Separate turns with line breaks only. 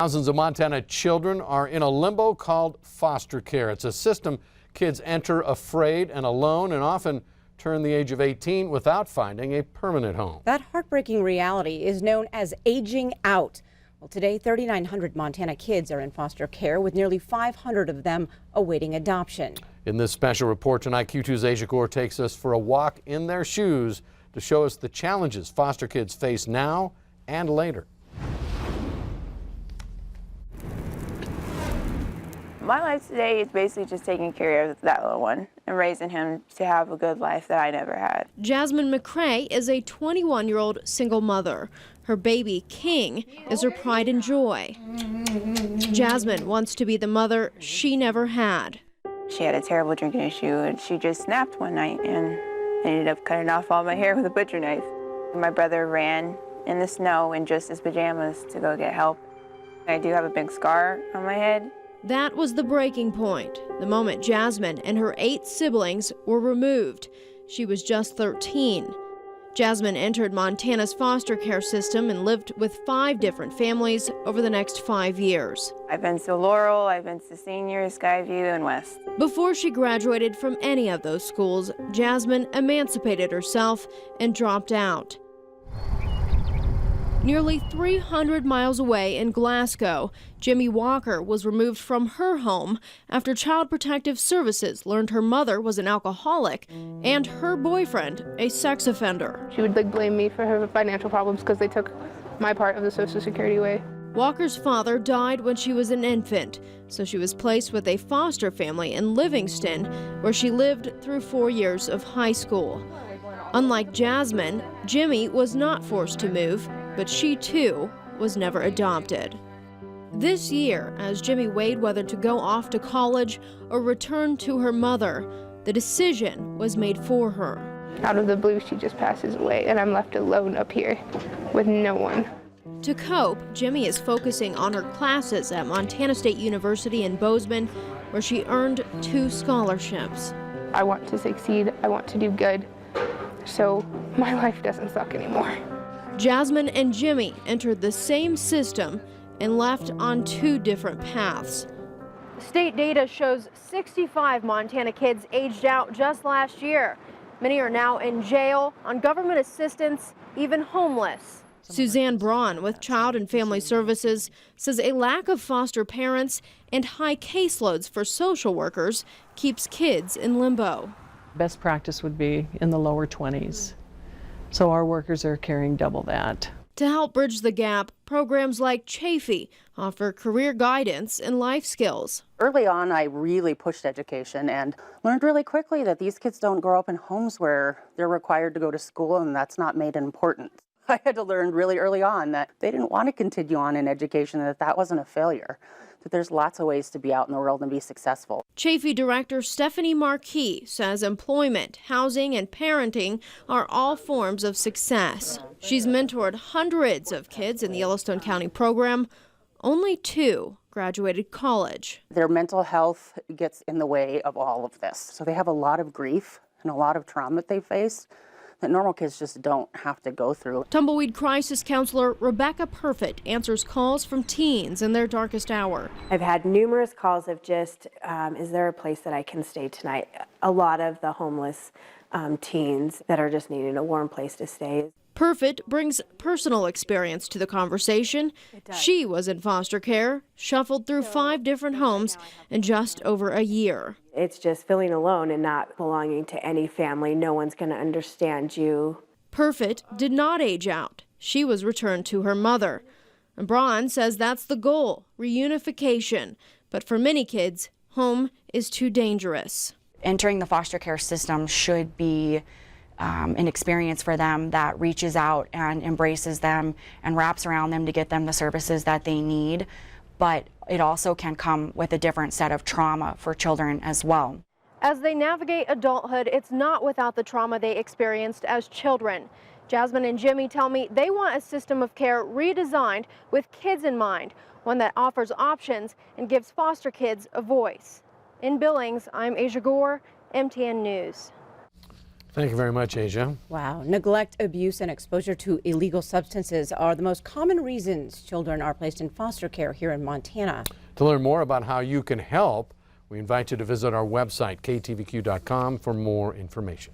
Thousands of Montana children are in a limbo called foster care. It's a system kids enter afraid and alone and often turn the age of 18 without finding a permanent home.
That heartbreaking reality is known as aging out. Well, today, 3,900 Montana kids are in foster care, with nearly 500 of them awaiting adoption. In this special report tonight, Q2's Asia Gore takes us for a walk in their shoes to show us the challenges foster kids face now and later.
My life today is basically just taking care of that little one and raising him to have a good life that I never had.
Jasmine McCrae is a 21-year-old single mother. Her baby, King, is her pride and joy. Jasmine wants to be the mother she never had.
She had a terrible drinking issue and she just snapped one night and ended up cutting off all my hair with a butcher knife. My brother ran in the snow in just his pajamas to go get help. I do have a big scar on my head.
That was the breaking point, the moment Jasmine and her 8 siblings were removed. She was just 13. Jasmine entered Montana's foster care system and lived with 5 different families over the next 5 years.
I've been to Laurel, I've been to Senior, Skyview, and West.
Before she graduated from any of those schools, Jasmine emancipated herself and dropped out. Nearly 300 miles away in Glasgow, Jimmy Walker was removed from her home after Child Protective Services learned her mother was an alcoholic and her boyfriend a sex offender.
She would blame me for her financial problems because they took my part of the Social Security away.
Walker's father died when she was an infant, so she was placed with a foster family in Livingston, where she lived through 4 years of high school. Unlike Jasmine, Jimmy was not forced to move, but she too was never adopted. This year, as Jimmy weighed whether to go off to college or return to her mother, the decision was made for her.
Out of the blue, she just passes away, and I'm left alone up here with no one.
To cope, Jimmy is focusing on her classes at Montana State University in Bozeman, where she earned 2 scholarships.
I want to succeed, I want to do good, so my life doesn't suck anymore.
Jasmine and Jimmy entered the same system and left on 2 different paths. State data shows 65 Montana kids aged out just last year. Many are now in jail, on government assistance, even homeless. Suzanne Braun with Child and Family Services says a lack of foster parents and high caseloads for social workers keeps kids in limbo.
Best practice would be in the lower 20s. So our workers are carrying double that.
To help bridge the gap, programs like Chafee offer career guidance and life skills.
Early on, I really pushed education and learned really quickly that these kids don't grow up in homes where they're required to go to school, and that's not made important. I had to learn really early on that they didn't want to continue on in education, that wasn't a failure, that there's lots of ways to be out in the world and be successful.
Chafee Director Stephanie Marquis says employment, housing, and parenting are all forms of success. She's mentored hundreds of kids in the Yellowstone County program. Only 2 graduated college.
Their mental health gets in the way of all of this. So they have a lot of grief and a lot of trauma that they face that normal kids just don't have to go through.
Tumbleweed crisis counselor Rebecca Perfect answers calls from teens in their darkest hour.
I've had numerous calls of just, is there a place that I can stay tonight? A lot of the homeless teens that are just needing a warm place to stay.
Perfect brings personal experience to the conversation. She was in foster care, shuffled through 5 different homes in just over a year.
It's just feeling alone and not belonging to any family. No one's going to understand you.
Perfect did not age out. She was returned to her mother. And Braun says that's the goal, reunification. But for many kids, home is too dangerous.
Entering the foster care system should be an experience for them that reaches out and embraces them and wraps around them to get them the services that they need. But it also can come with a different set of trauma for children as well.
As they navigate adulthood, it's not without the trauma they experienced as children. Jasmine and Jimmy tell me they want a system of care redesigned with kids in mind, one that offers options and gives foster kids a voice. In Billings, I'm Asia Gore, MTN News.
Thank you very much, Asia.
Wow. Neglect, abuse, and exposure to illegal substances are the most common reasons children are placed in foster care here in Montana.
To learn more about how you can help, we invite you to visit our website, ktvq.com, for more information.